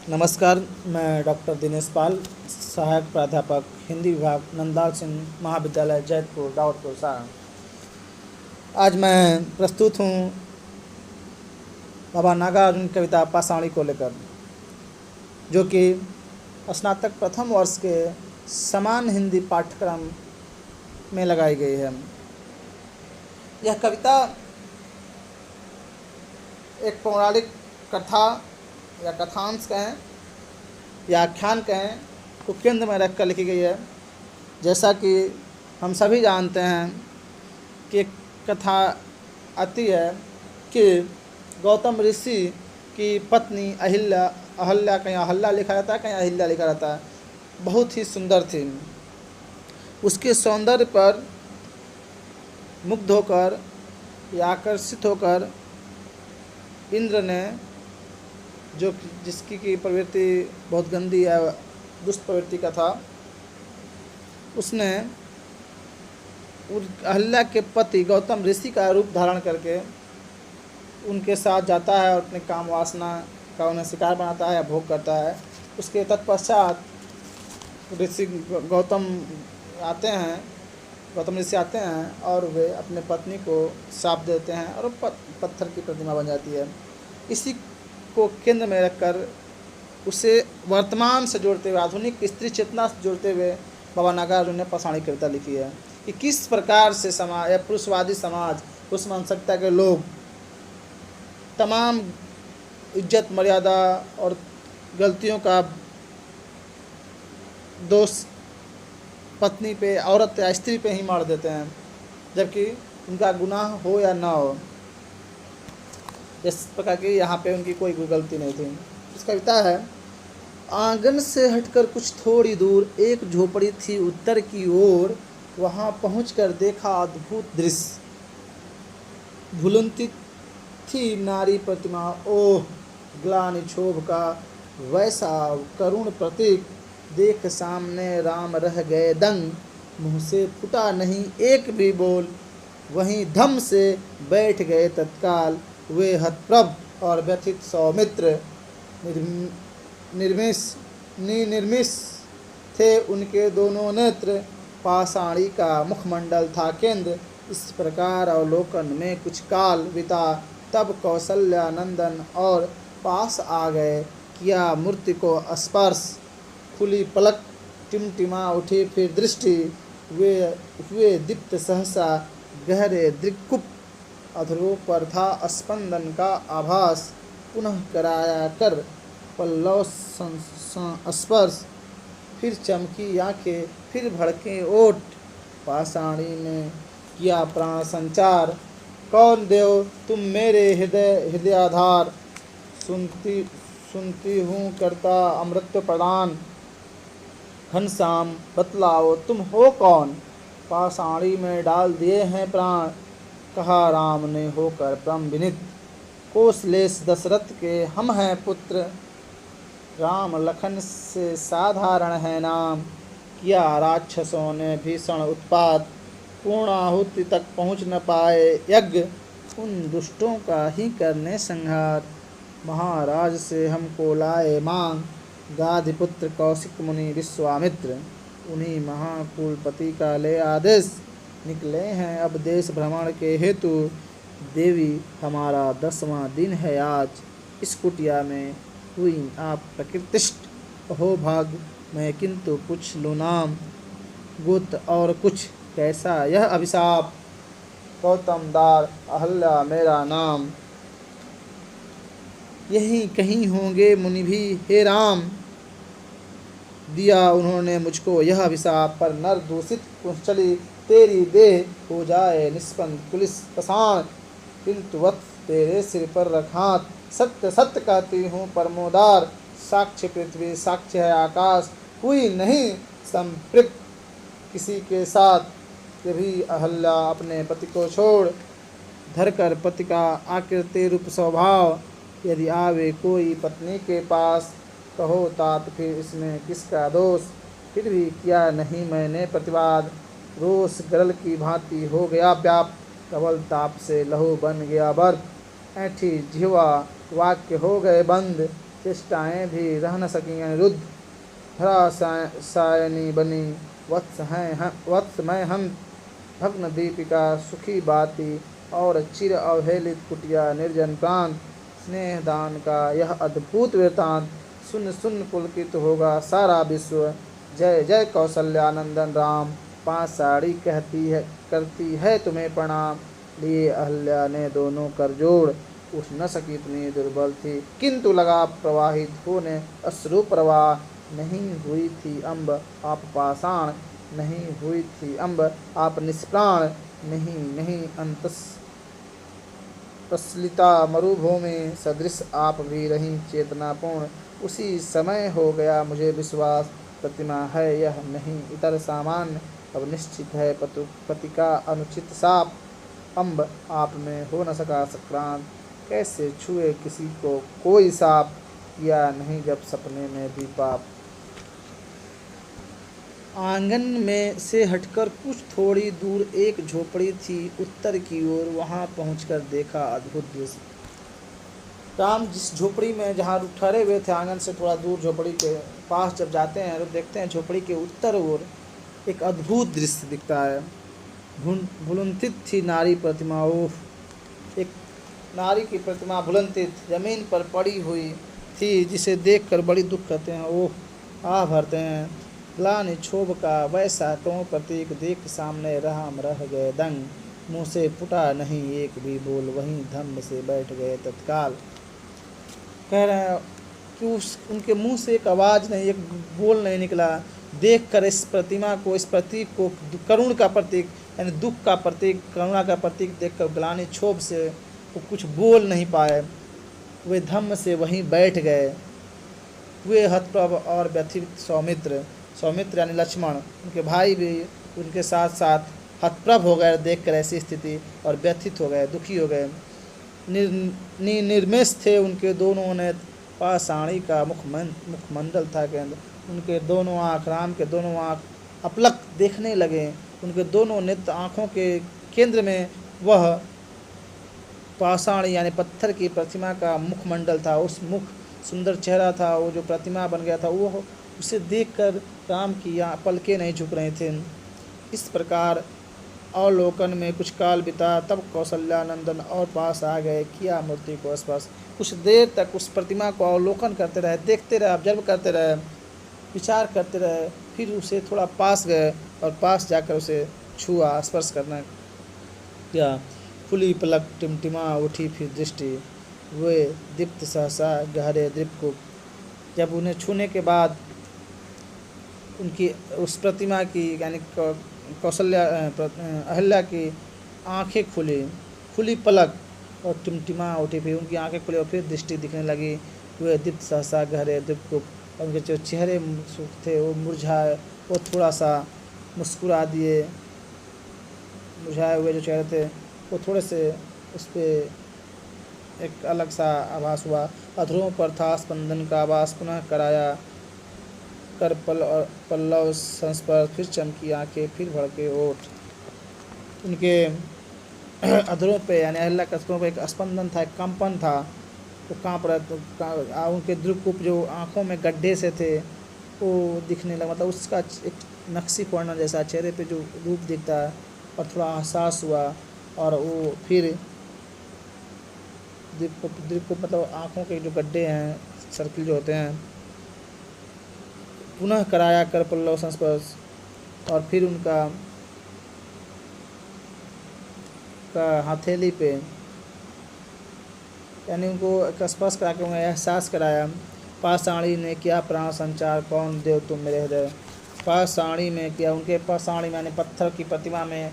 नमस्कार। मैं डॉक्टर दिनेश पाल, सहायक प्राध्यापक हिंदी विभाग, नंदलाल सिंह महाविद्यालय, जैतपुर, दाऊदपुर, सारण। आज मैं प्रस्तुत हूँ बाबा नागार्जुन कविता पाषाणी को लेकर, जो कि स्नातक प्रथम वर्ष के समान हिंदी पाठ्यक्रम में लगाई गई है। यह कविता एक पौराणिक कथा या कथांश कहें या आख्यान कहें को केंद्र में रखकर लिखी गई है। जैसा कि हम सभी जानते हैं कि एक कथा आती है कि गौतम ऋषि की पत्नी अहल्या, कहीं अहल्या लिखा रहता है, कहीं अहिल्या लिखा रहता है, बहुत ही सुंदर थी। उसके सौंदर्य पर मुग्ध होकर या आकर्षित होकर इंद्र ने, जिसकी की प्रवृत्ति बहुत गंदी या दुष्ट प्रवृत्ति का था, उसने अहल्या के पति गौतम ऋषि का रूप धारण करके उनके साथ जाता है और अपने काम वासना का उन्हें शिकार बनाता है या भोग करता है। उसके तत्पश्चात गौतम ऋषि आते हैं और वे अपने पत्नी को शाप देते हैं और पत्थर की प्रतिमा बन जाती है। इसी को केंद्र में रखकर उसे वर्तमान से जोड़ते हुए, आधुनिक स्त्री चेतना से जोड़ते हुए बाबा नागार्जुन ने पाषाणी कविता लिखी है कि किस प्रकार से समाज या पुरुषवादी समाज, पुरुष मानसिकता के लोग तमाम इज्जत, मर्यादा और गलतियों का दोष पत्नी पे, औरत या स्त्री पे ही मार देते हैं, जबकि उनका गुनाह हो या ना हो। इस प्रकार की यहाँ पे उनकी कोई गलती नहीं थी। इस कविता है, आंगन से हटकर कुछ थोड़ी दूर एक झोपड़ी थी उत्तर की ओर, वहाँ पहुंचकर देखा अद्भुत दृश्य। झुलती थी नारी प्रतिमा, ओह ग्लानि क्षोभ का वैसा करुण प्रतीक, देख सामने राम रह गए दंग, मुँह से फुटा नहीं एक भी बोल, वहीं धम से बैठ गए तत्काल वे हतप्रभ और व्यथित सौमित्र। निर्मिष थे उनके दोनों नेत्र, पाषाणी का मुखमंडल था केंद्र। इस प्रकार अवलोकन में कुछ काल बिता, तब कौशल्या नंदन और पास आ गए, किया मूर्ति को स्पर्श। खुली पलक, टिमटिमा उठी फिर दृष्टि, वे हुए दीप्त सहसा गहरे दृक्कुप, अधरों पर था स्पंदन का आभास, पुनः कराया कर पल्लव स्पर्श। फिर चमकी आंखें, फिर भड़के ओठ, पाषाणी ने किया प्राण संचार। कौन देव तुम मेरे हृदयाधार, सुनती हूँ करता अमृत प्रदान, घनश्याम बतलाओ तुम हो कौन, पाषाणी में डाल दिए हैं प्राण, कहा राम ने होकर परम विनीत। कौशलेश दशरथ के हम हैं पुत्र, राम लखन से साधारण है नाम, किया राक्षसों ने भीषण उत्पात, पूर्णाहुति तक पहुँच न पाए यज्ञ, उन दुष्टों का ही करने संहार, महाराज से हमको लाए मांग, गाधिपुत्र कौशिक मुनि विश्वामित्र, उन्हीं महाकुलपति का ले आदेश, निकले हैं अब देश भ्रमण के हेतु, देवी हमारा 10वां दिन है आज, इस कुटिया में हुई आप प्रकृतिष्ठ, हो भाग में किंतु पूछ लो नाम, गुत और कुछ कैसा यह अभिशाप, गौतम दार अहल्या मेरा नाम, यहीं कहीं होंगे मुनि भी हे राम, दिया उन्होंने मुझको यह अभिशाप, पर नर दूषित कुंचली तेरी देह हो जाए निष्पन्न पुलिस पसान, किंतु वत्स तेरे सिर पर रखात, सत्य सत्य कहती हूँ परमोदार, साक्ष्य पृथ्वी साक्ष्य है आकाश, हुई नहीं संपृक्त किसी के साथ, तभी अहल्या अपने पति को छोड़, धरकर पति का आकृति रूप स्वभाव, यदि आवे कोई पत्नी के पास, कहो तात फिर इसमें किसका दोष, फिर भी किया नहीं मैंने प्रतिवाद, रोष गरल की भांति हो गया व्याप, प्रबल ताप से लहू बन गया बर्फ, ऐठी जिह्वा वाक्य हो गए बंद, चेष्टाएँ भी रह न सकीं अनिरुद्ध। धरा सायनी बनी वत्स मैं हम भग्न दीपिका सुखी बाती और चिर अवहेलित कुटिया निर्जन प्रांत। स्नेह दान का यह अद्भुत वृतांत सुन सुन पुलकित होगा सारा विश्व। जय जय कौशल्यानंदन राम। पांचाली करती है तुम्हें प्रणाम। लिए अहल्या ने दोनों कर जोड़, उठ न सकी इतनी दुर्बल थी, किंतु लगा प्रवाहित होने अश्रु प्रवाह। नहीं हुई थी अम्ब आप पाषाण, नहीं हुई थी अम्ब आप निष्प्राण। नहीं अंतस प्रसलिता मरुभूमि सदृश आप भी रही चेतनापूर्ण। उसी समय हो गया मुझे विश्वास, प्रतिमा है यह नहीं इतर सामान्य। अब निश्चित है पति का अनुचित साप। अम्ब आप में हो न सका सक्रांत, कैसे छुए किसी को कोई साप। किया नहीं जब सपने में भी पाप। आंगन में से हटकर कुछ थोड़ी दूर एक झोपड़ी थी उत्तर की ओर। वहां पहुंचकर देखा अद्भुत दृश्य। राम जिस झोपड़ी में जहाँ ठहरे हुए थे, आंगन से थोड़ा दूर झोपड़ी के पास जब जाते हैं तो देखते हैं झोपड़ी के उत्तर ओर एक अद्भुत दृश्य दिखता है। भुलुंठित थी नारी प्रतिमा। ओह, एक नारी की प्रतिमा भुलंतित जमीन पर पड़ी हुई थी, जिसे देखकर बड़ी दुख करते हैं। ओह आह भरते हैं। ग्लानि क्षोभ का वैसा कौन प्रतीक देख सामने राम रह गए दंग। मुँह से फुटा नहीं एक भी बोल, वहीं धम्म से बैठ गए तत्काल। कह रहे हैं कि उनके मुंह से एक आवाज़ नहीं, एक बोल नहीं निकला। देखकर इस प्रतिमा को, इस प्रतीक को, करुण का प्रतीक यानी दुख का प्रतीक, करुणा का प्रतीक देखकर ग्लानि क्षोभ से वो कुछ बोल नहीं पाए। वे धम्म से वहीं बैठ गए। वे हतप्रभ और व्यथित सौमित्र यानी लक्ष्मण, उनके भाई भी उनके साथ साथ हतप्रभ हो गए देखकर ऐसी स्थिति, और व्यथित हो गए, दुखी हो गए। निर्मेष थे उनके दोनों ने, पाषाणी का मुखमंडल था केंद्र। उनके दोनों आँख, राम के दोनों आँख अपलक देखने लगे। उनके दोनों नेत्र आँखों के केंद्र में वह पाषाणी यानी पत्थर की प्रतिमा का मुखमंडल था। उस मुख सुंदर चेहरा था, वो जो प्रतिमा बन गया था, वो उसे देखकर राम की पलकें नहीं झुक रही थी। इस प्रकार अवलोकन में कुछ काल बिता, तब कौशल्यानंदन और पास आ गए, किया मूर्ति को स्पर्श। कुछ देर तक उस प्रतिमा को अवलोकन करते रहे, देखते रहे, ऑब्जर्व करते रहे, विचार करते रहे। फिर उसे थोड़ा पास गए और पास जाकर उसे छुआ, स्पर्श करना किया। खुली पलक, टिमटिमा उठी फिर दृष्टि। वे दीप्त सहसा गहरे दीप। जब उन्हें छूने के बाद उनकी उस प्रतिमा की यानी अहल्या की आंखें खुली पलक और टिमटिमा उठी। फिर उनकी आंखें खुली और फिर दृष्टि दिखने लगी। वे दीप्त सहसा गहरे दीप। उनके जो चेहरे थे वो मुरझाए, वो थोड़ा सा मुस्कुरा दिए। मुरझाए हुए जो चेहरे थे वो थोड़े से उस पर एक अलग सा आभास हुआ। अधरों पर था स्पंदन का आभास, पुनः कराया कर पल्लव संस्पर्श। फिर चमकी आंखें, फिर भड़के ओठ। उनके अधरों पे यानी अहल्या के अधरों पे एक स्पंदन था, एक कंपन था, वो काँप रहे। तो उनके द्रुकुप जो आँखों में गड्ढे से थे वो दिखने लगा, मतलब उसका एक नक्शी पड़ना जैसा चेहरे पे जो रूप दिखता है, और थोड़ा एहसास हुआ। और वो फिर द्रुकुप मतलब आँखों के जो गड्ढे हैं, सर्किल जो होते हैं, पुनः कराया कर पल्लव संस्पर्श। और फिर उनका हथेली पे यानी उनको स्पर्श करा के उन्हें एहसास कराया। पाषाणी ने किया प्राण संचार, कौन देव तुम मेरे हृदय। पाषाणी में किया, उनके पाषाणी यानी पत्थर की प्रतिमा में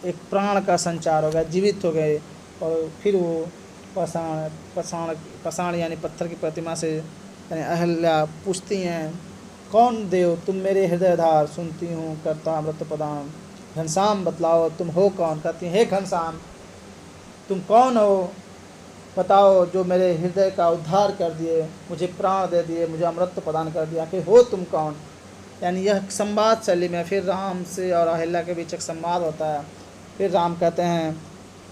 एक प्राण का संचार हो गया, जीवित हो गए। और फिर वो पाषाण यानी पत्थर की प्रतिमा से यानी अहल्या पूछती हैं, कौन देव तुम मेरे हृदयधार, सुनती हूँ करता अमृत प्रदान। घनश्याम बतलाओ तुम हो कौन। कहती हैं, हे घनश्याम तुम कौन हो, बताओ जो मेरे हृदय का उद्धार कर दिए, मुझे प्राण दे दिए, मुझे अमृत प्रदान कर दिया, कि हो तुम कौन। यानी यह संवाद शैली में फिर राम से और अहिल्या के बीच एक संवाद होता है। फिर राम कहते हैं,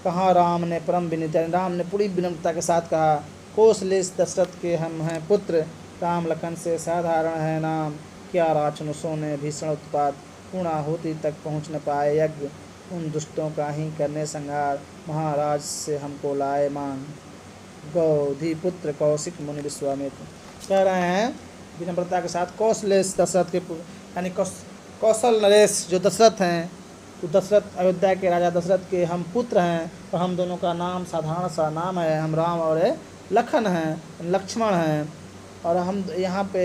कहाँ राम ने परम विनीत, राम ने पूरी विनम्रता के साथ कहा, कौशलेश दशरथ के हम हैं पुत्र, राम लखन से साधारण है नाम। क्या राक्षसों ने भीषण उत्पात, पूर्णाहुति तक पहुँच न पाए यज्ञ। उन दुष्टों का ही करने संहार, महाराज से हमको लाए मान। गौधी पुत्र कौशिक मुनि विश्वामित्र कह रहे हैं विनम्रता के साथ कौशलेश दशरथ के यानी कौशल नरेश जो दशरथ हैं, तो दशरथ अयोध्या के राजा दशरथ के हम पुत्र हैं और हम दोनों का नाम साधारण सा नाम है, हम राम और लखन हैं, लक्ष्मण हैं। और हम यहाँ पे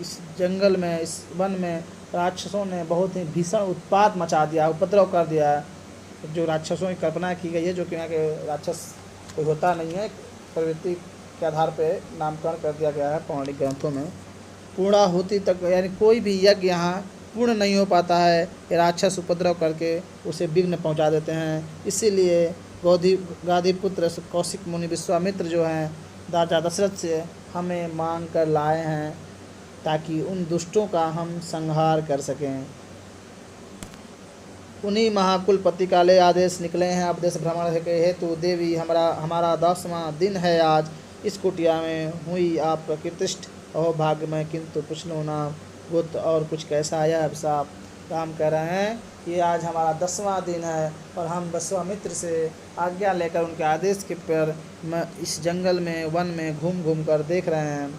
इस जंगल में, इस वन में राक्षसों ने बहुत ही भीषण उत्पात मचा दिया, उपद्रव कर दिया। जो राक्षसों की कल्पना की गई है, जो कि यहाँ के राक्षस कोई होता नहीं है, प्रवृत्ति के आधार पे नामकरण कर दिया गया है पौराणिक ग्रंथों में। पूर्णाहुति तक यानी कोई भी यज्ञ यहाँ पूर्ण नहीं हो पाता है, ये राक्षस उपद्रव करके उसे विघ्न पहुँचा देते हैं। इसीलिए गाधी पुत्र कौशिक मुनि विश्वामित्र जो हैं राजा दशरथ से हमें मांग कर लाए हैं ताकि उन दुष्टों का हम संहार कर सकें। उन्हीं महाकुलपति का ले आदेश निकले हैं अपदेश भ्रमण के हेतु। देवी हमारा 10वां दिन है आज, इस कुटिया में हुई आप प्रकृतिष्ठ। अहो भाग्य में किंतु पुछनो नाम, गुप्त और कुछ कैसा आया अभिशाप। राम कह रहे हैं कि आज हमारा 10वां दिन है और हम विश्वामित्र से आज्ञा लेकर उनके आदेश के पर इस जंगल में, वन में घूम कर देख रहे हैं।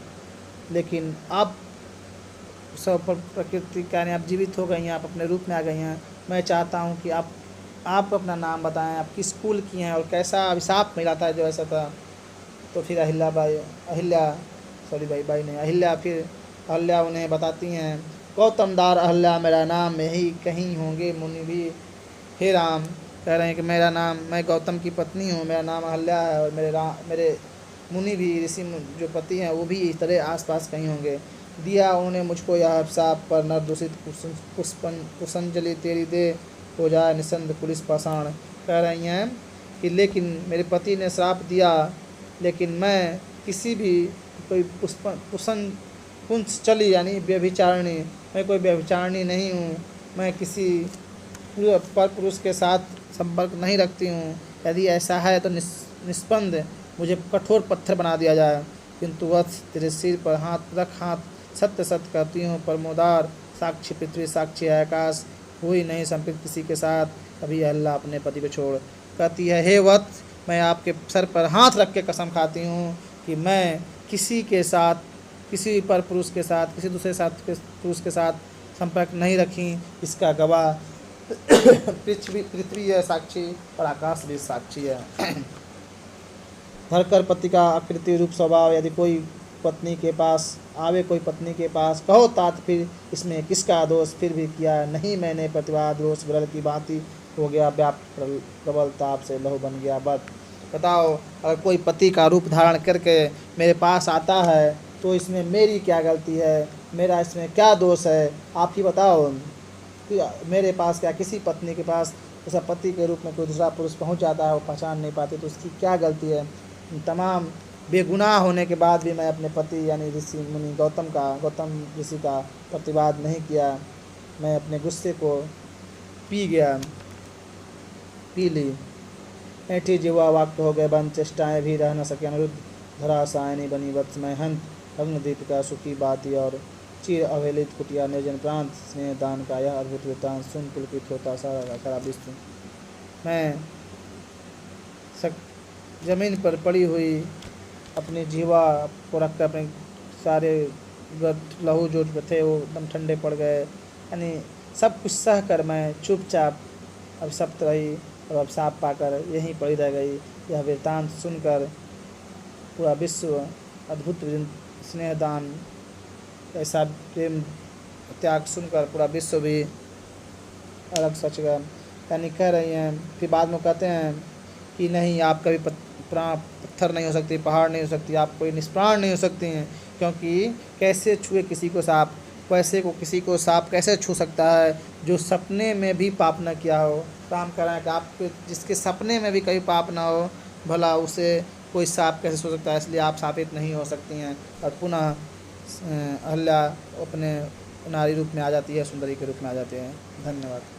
लेकिन अब सब प्रकृति का आप जीवित हो गई हैं, आप अपने रूप में आ गई हैं। मैं चाहता हूं कि आप अपना नाम बताएं, आप किस कुल की हैं और कैसा अभिशाप मिला था जो ऐसा था। तो फिर अहिल्या उन्हें बताती हैं, गौतमदार अहल्या मेरा नाम, में ही कहीं होंगे मुनि भी। हे राम कह रहे हैं कि मेरा नाम, मैं गौतम की पत्नी हूँ, मेरा नाम अहल्या है और मेरे मुनि भी, ऋषि जो पति हैं वो भी इस तरह आसपास कहीं होंगे। दिया उन्होंने मुझको यह अभिशाप, पर नर दूषित पुष्पांजलि तेरी दे हो जाए निसंद पुलिस पाषाण। कह रही हैं कि लेकिन मेरे पति ने श्राप दिया, लेकिन मैं किसी भी कोई पुंसचली यानी व्यभिचारिणी, मैं कोई व्यभिचारिणी नहीं हूँ। मैं किसी पर पुरुष के साथ संपर्क नहीं रखती हूँ। यदि ऐसा है तो निष्पंद मुझे कठोर पत्थर बना दिया जाए। किंतु वत्स तेरे सिर पर हाथ सत्य सत्य करती हूँ, परमोदार साक्षी पृथ्वी साक्षी आकाश, हुई नहीं संपृक्त किसी के साथ। तभी अल्लाह अपने पति को छोड़ कहती है, हे वत्स मैं आपके सर पर हाथ रख के कसम खाती हूँ कि मैं किसी के साथ, किसी पर पुरुष के साथ, किसी दूसरे पुरुष के साथ संपर्क नहीं रखी। इसका गवाह पृथ्वी है साक्षी और आकाश भी साक्षी है। धरकर पति का आकृति रूप स्वभाव, यदि कोई पत्नी के पास आवे, कोई पत्नी के पास कहो तात, फिर इसमें किसका दोष। फिर भी किया नहीं मैंने प्रतिवाद, रोष विरल की भांति हो गया व्याप्त, प्रबल ताप से लहू बन गया बद। बताओ अगर कोई पति का रूप धारण करके मेरे पास आता है तो इसमें मेरी क्या गलती है, मेरा इसमें क्या दोष है, आप ही बताओ। मेरे पास क्या, किसी पत्नी के पास ऐसा पति के रूप में कोई दूसरा पुरुष पहुंच जाता है, वो पहचान नहीं पाते, तो उसकी क्या गलती है। तमाम बेगुनाह होने के बाद भी मैं अपने पति यानी ऋषि मुनि गौतम ऋषि का प्रतिवाद नहीं किया। मैं अपने गुस्से को पी ली। ऐठी जीवा वाक्य हो गए बंद, चेष्टाएँ भी रह न सके अनुरुद्ध, धराशायनी बनी वत्स में हंत, भग्न दीपिका सुखी बाती और चिर अवहेलित कुटिया निर्जन प्रांत। स्नेह दान का यह अद्भुत वृत्तांत सुन पुलकित होता सारा विश्व। मैं जमीन पर पड़ी हुई अपनी जीवा को रखकर अपने सारे लहू जो थे वो एकदम ठंडे पड़ गए। यानी सब कुछ सह कर मैं चुपचाप अभिशप्त रही और अभिशाप पाकर यहीं पड़ी रह गई। यह वृत्तांत सुनकर पूरा विश्व अद्भुत स्नेहदान ऐसा प्रेम त्याग सुनकर पूरा विश्व भी अलग सच गया। यानी कह रही हैं, फिर बाद में कहते हैं कि नहीं आप कभी पत्थर नहीं हो सकती, पहाड़ नहीं हो सकती, आप कोई निष्प्राण नहीं हो सकती हैं, क्योंकि कैसे छुए किसी को सांप, किसी को सांप कैसे छू सकता है जो सपने में भी पाप न किया हो। राम कह रहे हैं कि आप जिसके सपने में भी कभी पाप ना हो, भला उसे कोई सांप कैसे छू सकता है, इसलिए आप शापित नहीं हो सकती हैं। और पुनः अहल्या अपने नारी रूप में आ जाती है, सुंदरी के रूप में आ जाती है। धन्यवाद।